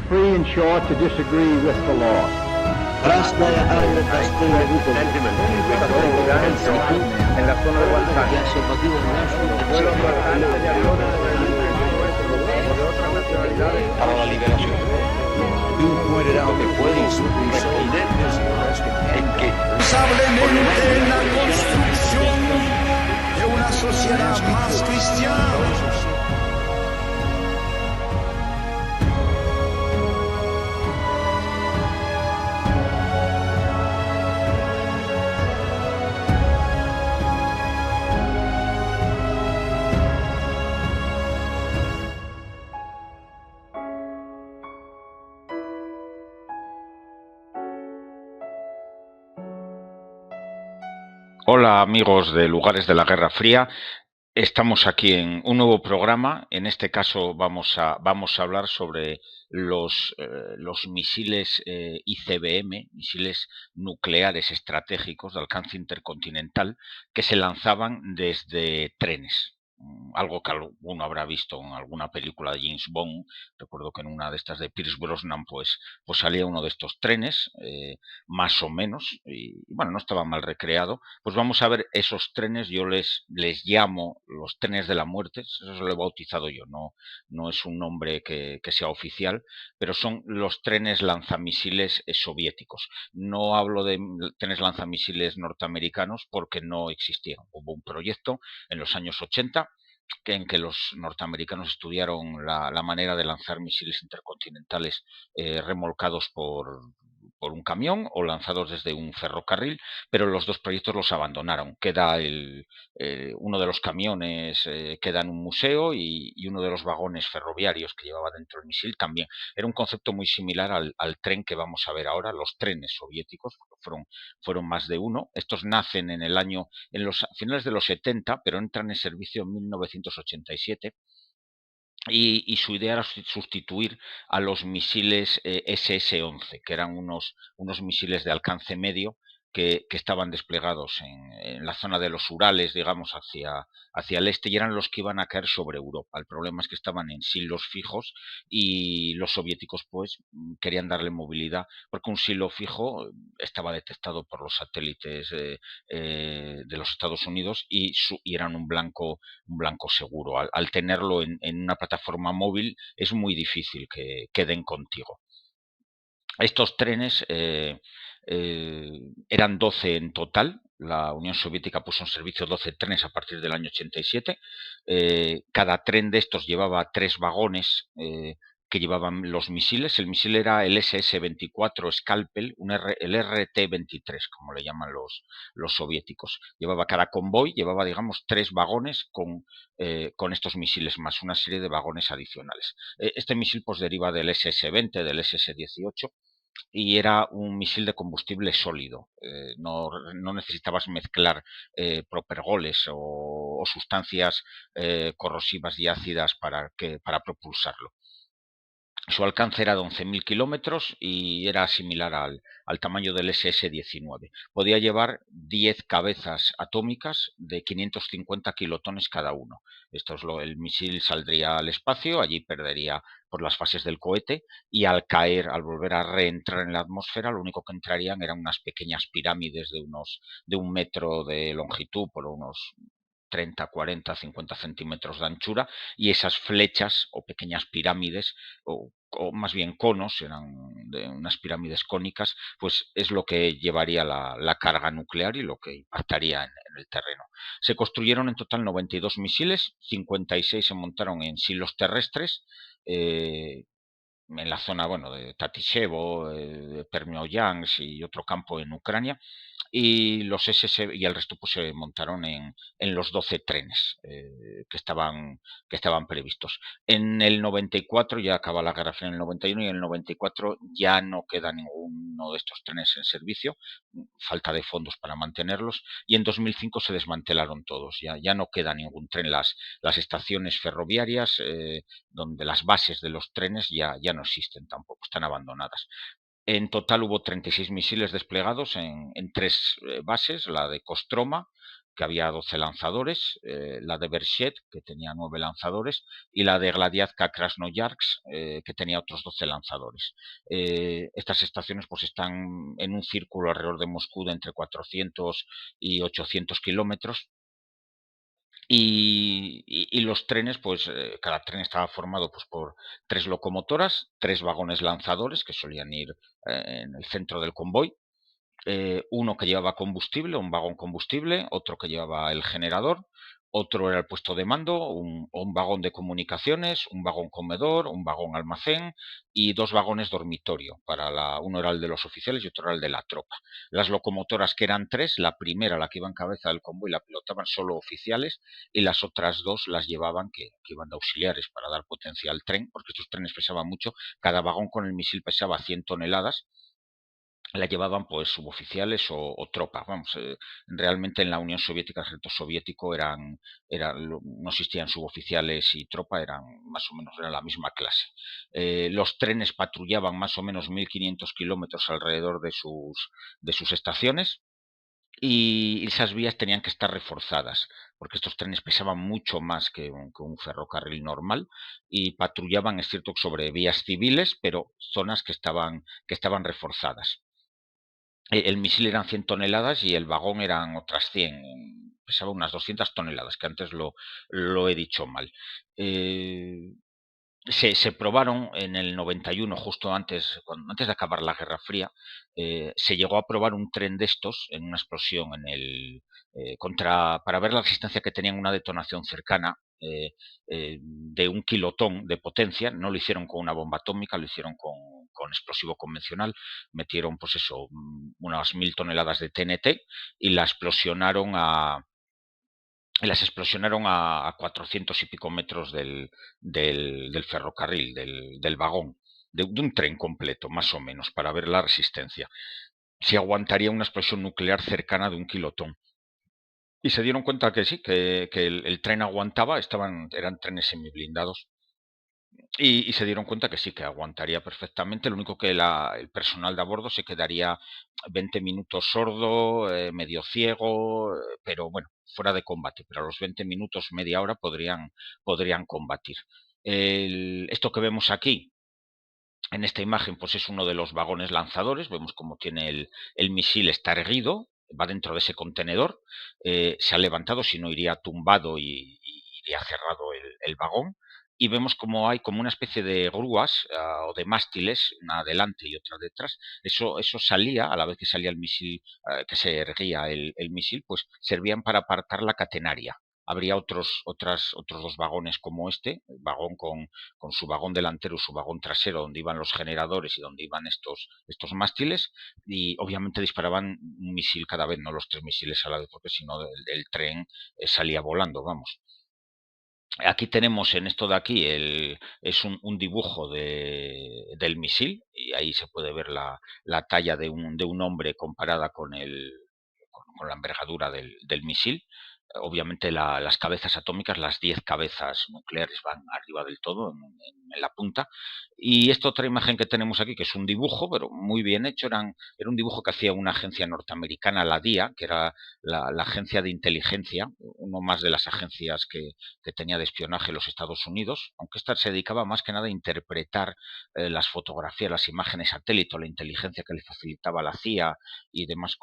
free and sure to disagree with the law. Krasnaya Armia en la zona de Guantánamo. Para la liberación. Que pueden responder en que responsablemente en la construcción de una sociedad más cristiana. Hola amigos de Lugares de la Guerra Fría, estamos aquí en un nuevo programa. En este caso vamos a hablar sobre los misiles ICBM, misiles nucleares estratégicos de alcance intercontinental que se lanzaban desde trenes. Algo que alguno habrá visto en alguna película de James Bond. Recuerdo que en una de estas de Pierce Brosnan pues salía uno de estos trenes, más o menos, y bueno, no estaba mal recreado. Pues vamos a ver esos trenes. Yo les llamo los trenes de la muerte, eso lo he bautizado yo, no es un nombre que sea oficial, pero son los trenes lanzamisiles soviéticos. No hablo de trenes lanzamisiles norteamericanos porque no existieron. Hubo un proyecto en los años 80 en que los norteamericanos estudiaron la manera de lanzar misiles intercontinentales remolcados por un camión o lanzados desde un ferrocarril, pero los dos proyectos los abandonaron. Queda uno de los camiones queda en un museo y uno de los vagones ferroviarios que llevaba dentro el misil también. Era un concepto muy similar al tren que vamos a ver ahora, los trenes soviéticos, fueron más de uno. Estos nacen en los finales de los 70, pero entran en servicio en 1987. Y su idea era sustituir a los misiles SS-11, que eran unos misiles de alcance medio que estaban desplegados en la zona de los Urales, digamos, hacia el este, y eran los que iban a caer sobre Europa. El problema es que estaban en silos fijos y los soviéticos pues querían darle movilidad, porque un silo fijo estaba detectado por los satélites de los Estados Unidos y eran un blanco seguro. Al tenerlo en una plataforma móvil es muy difícil que den contigo. Estos trenes eran 12 en total. La Unión Soviética puso en servicio 12 trenes a partir del año 87. Cada tren de estos llevaba 3 vagones que llevaban los misiles. El misil era el SS-24 Scalpel, el RT-23, como le llaman los soviéticos. Cada convoy llevaba, digamos, 3 vagones con estos misiles, más una serie de vagones adicionales. Este misil pues deriva del SS-20, del SS-18, y era un misil de combustible sólido. No necesitabas mezclar propergoles o sustancias corrosivas y ácidas para propulsarlo. Su alcance era de 11.000 kilómetros y era similar al tamaño del SS-19. Podía llevar 10 cabezas atómicas de 550 kilotones cada uno. El misil saldría al espacio, allí perdería por las fases del cohete, y al volver a reentrar en la atmósfera, lo único que entrarían eran unas pequeñas pirámides de 1 metro de longitud por unos 30, 40, 50 centímetros de anchura, y esas flechas o pequeñas pirámides o más bien conos, eran de unas pirámides cónicas, pues es lo que llevaría la carga nuclear y lo que impactaría en el terreno. Se construyeron en total 92 misiles, 56 se montaron en silos terrestres, en la zona de Tatishevo, de Permyoyansk y otro campo en Ucrania, y los SS y el resto pues se montaron en los 12 trenes que estaban previstos. En el 94 ya acaba la Guerra Fría, en el 91, y en el 94 ya no queda ninguno de estos trenes en servicio, falta de fondos para mantenerlos, y en 2005 se desmantelaron todos, ya no queda ningún tren. Las estaciones ferroviarias donde las bases de los trenes ya no existen tampoco, están abandonadas. En total hubo 36 misiles desplegados en 3 bases, la de Kostroma, que había 12 lanzadores, la de Berchet, que tenía 9 lanzadores, y la de Gladiatka Krasnoyarsk, que tenía otros 12 lanzadores. Estas estaciones pues están en un círculo alrededor de Moscú de entre 400 y 800 kilómetros. Y los trenes, pues cada tren estaba formado pues, por 3 locomotoras, 3 vagones lanzadores que solían ir en el centro del convoy, uno que llevaba combustible, un vagón combustible, otro que llevaba el generador, otro era el puesto de mando, un vagón de comunicaciones, un vagón comedor, un vagón almacén y 2 vagones dormitorio. Uno era el de los oficiales y otro era el de la tropa. Las locomotoras, que eran 3, la primera, la que iba en cabeza del convoy, la pilotaban solo oficiales y las otras 2 las llevaban, que iban de auxiliares para dar potencia al tren, porque estos trenes pesaban mucho. Cada vagón con el misil pesaba 100 toneladas. La llevaban pues suboficiales o tropa. Vamos, realmente en la Unión Soviética, el ejército soviético no existían suboficiales y tropa, eran más o menos era la misma clase. Los trenes patrullaban más o menos 1500 kilómetros alrededor de sus estaciones, y esas vías tenían que estar reforzadas, porque estos trenes pesaban mucho más que un ferrocarril normal, y patrullaban, es cierto, sobre vías civiles, pero zonas que estaban reforzadas. El misil eran 100 toneladas y el vagón eran otras 100, pesaba unas 200 toneladas, que antes lo he dicho mal. Se probaron en el 91, justo antes de acabar la Guerra Fría, se llegó a probar un tren de estos en una explosión para ver la resistencia que tenían una detonación cercana, de 1 kilotón de potencia. No lo hicieron con una bomba atómica, lo hicieron con explosivo convencional. Metieron pues eso, unas 1000 toneladas de TNT y las explosionaron a 400 y pico metros del ferrocarril, del vagón, de un tren completo, más o menos, para ver la resistencia. Si aguantaría una explosión nuclear cercana de 1 kilotón. Y se dieron cuenta que sí, que el tren aguantaba, eran trenes semiblindados. Y se dieron cuenta que sí, que aguantaría perfectamente. Lo único que el personal de a bordo se quedaría 20 minutos sordo, medio ciego, pero bueno, fuera de combate. Pero a los 20 minutos, media hora, podrían combatir. Esto que vemos aquí, en esta imagen, pues es uno de los vagones lanzadores. Vemos cómo tiene el misil, está erguido, va dentro de ese contenedor, se ha levantado, si no iría tumbado y iría cerrado el vagón. Y vemos como hay como una especie de grúas o de mástiles, una adelante y otra detrás. Eso salía, a la vez que salía el misil, que se erguía el misil, pues servían para apartar la catenaria. Habría otros 2 vagones como este, el vagón con su vagón delantero y su vagón trasero, donde iban los generadores y donde iban estos mástiles, y obviamente disparaban un misil cada vez, no los 3 misiles a la vez, porque si no el tren salía volando, vamos. Aquí tenemos, en esto de aquí, es un dibujo del misil, y ahí se puede ver la talla de un hombre comparada con la envergadura del misil. Obviamente las cabezas atómicas, las 10 cabezas nucleares van arriba del todo, en la punta. Y esta otra imagen que tenemos aquí, que es un dibujo, pero muy bien hecho, era un dibujo que hacía una agencia norteamericana, la DIA, que era la agencia de inteligencia, uno más de las agencias que tenía de espionaje los Estados Unidos, aunque esta se dedicaba más que nada a interpretar las fotografías, las imágenes satélite, la inteligencia que le facilitaba la CIA y demás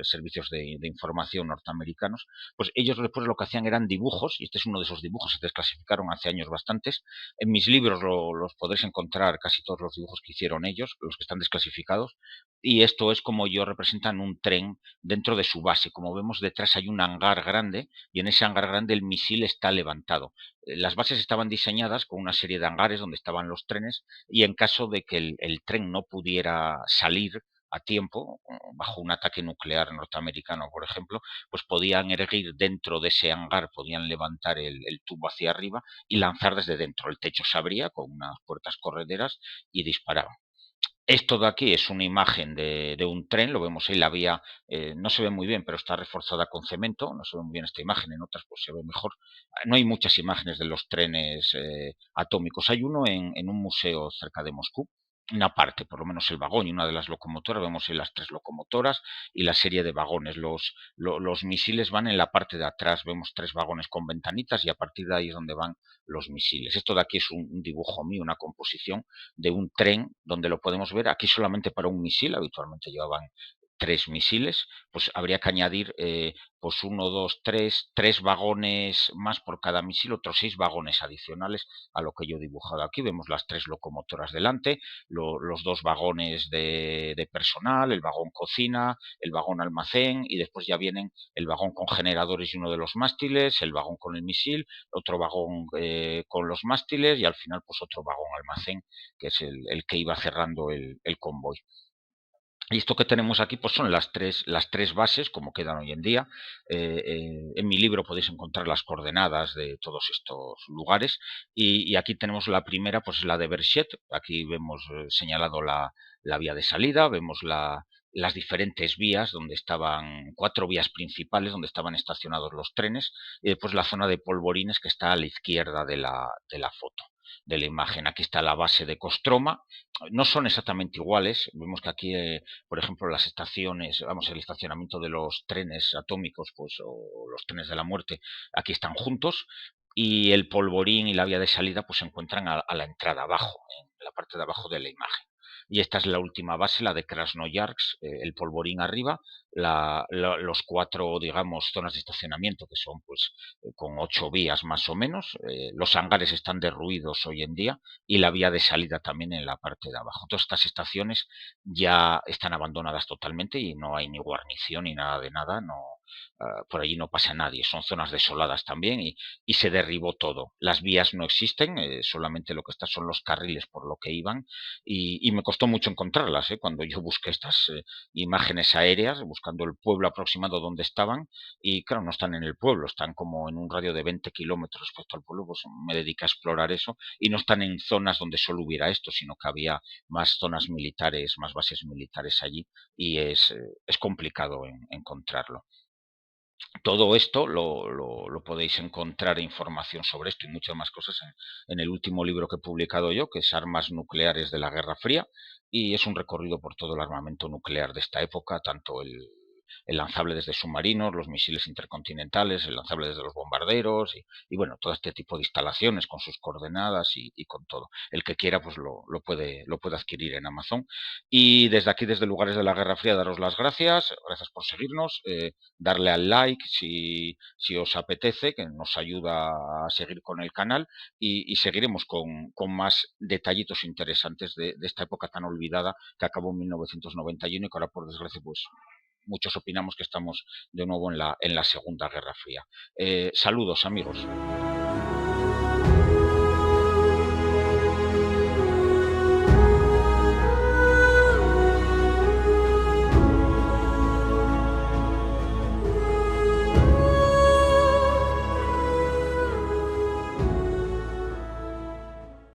servicios de información norteamericanos. Pues ellos después lo que hacían eran dibujos, y este es uno de esos dibujos, se desclasificaron hace años bastantes. En mis libros los podréis encontrar, casi todos los dibujos que hicieron ellos, los que están desclasificados, y esto es como ellos representan un tren dentro de su base. Como vemos, detrás hay un hangar grande, y en ese hangar grande el misil está levantado. Las bases estaban diseñadas con una serie de hangares donde estaban los trenes, y en caso de que el tren no pudiera salir a tiempo, bajo un ataque nuclear norteamericano, por ejemplo, pues podían erguir dentro de ese hangar, podían levantar el tubo hacia arriba y lanzar desde dentro. El techo se abría con unas puertas correderas y disparaban. Esto de aquí es una imagen de un tren, lo vemos ahí, la vía no se ve muy bien, pero está reforzada con cemento, no se ve muy bien esta imagen, en otras pues se ve mejor. No hay muchas imágenes de los trenes atómicos. Hay uno en un museo cerca de Moscú, una parte, por lo menos el vagón y una de las locomotoras, vemos en las 3 locomotoras y la serie de vagones. Los misiles van en la parte de atrás, vemos 3 vagones con ventanitas y a partir de ahí es donde van los misiles. Esto de aquí es un dibujo mío, una composición de un tren donde lo podemos ver aquí solamente para un misil, habitualmente llevaban 3 misiles, pues habría que añadir pues 1, 2, 3 vagones más por cada misil, otros 6 vagones adicionales a lo que yo he dibujado aquí. Vemos las 3 locomotoras delante, los 2 vagones de personal, el vagón cocina, el vagón almacén y después ya vienen el vagón con generadores y uno de los mástiles, el vagón con el misil, otro vagón con los mástiles y al final pues otro vagón almacén que es el que iba cerrando el convoy. Y esto que tenemos aquí pues son las tres bases, como quedan hoy en día. En mi libro podéis encontrar las coordenadas de todos estos lugares. Y aquí tenemos la primera, pues la de Berchet. Aquí vemos señalado la vía de salida, vemos las diferentes vías donde estaban, 4 vías principales donde estaban estacionados los trenes, y después la zona de polvorines que está a la izquierda de la foto, de la imagen. Aquí está la base de Kostroma. No son exactamente iguales. Vemos que aquí, por ejemplo, las estaciones, vamos, el estacionamiento de los trenes atómicos, pues, o los trenes de la muerte, aquí están juntos. Y el polvorín y la vía de salida, pues, se encuentran a la entrada abajo, en la parte de abajo de la imagen. Y esta es la última base, la de Krasnoyarsk, el polvorín arriba, los 4, digamos, zonas de estacionamiento, que son, pues, con 8 vías más o menos. Los hangares están derruidos hoy en día y la vía de salida también en la parte de abajo. Todas estas estaciones ya están abandonadas totalmente y no hay ni guarnición ni nada de nada, no, por allí no pasa nadie, son zonas desoladas también y se derribó todo. Las vías no existen, solamente lo que está son los carriles por lo que iban y me costó mucho encontrarlas, cuando yo busqué estas imágenes aéreas, buscando el pueblo aproximado donde estaban y claro, no están en el pueblo, están como en un radio de 20 kilómetros respecto al pueblo, pues me dediqué a explorar eso y no están en zonas donde solo hubiera esto, sino que había más zonas militares, más bases militares allí y es complicado encontrarlo. Todo esto lo podéis encontrar información sobre esto y muchas más cosas en el último libro que he publicado yo, que es Armas nucleares de la Guerra Fría, y es un recorrido por todo el armamento nuclear de esta época, tanto el lanzable desde submarinos, los misiles intercontinentales, el lanzable desde los bombarderos y bueno, todo este tipo de instalaciones con sus coordenadas y con todo. El que quiera pues lo puede adquirir en Amazon. Y desde aquí, desde Lugares de la Guerra Fría, daros las gracias por seguirnos, darle al like si os apetece, que nos ayuda a seguir con el canal y seguiremos con más detallitos interesantes de esta época tan olvidada que acabó en 1991 y que ahora por desgracia pues muchos opinamos que estamos de nuevo en la Segunda Guerra Fría. Saludos, amigos.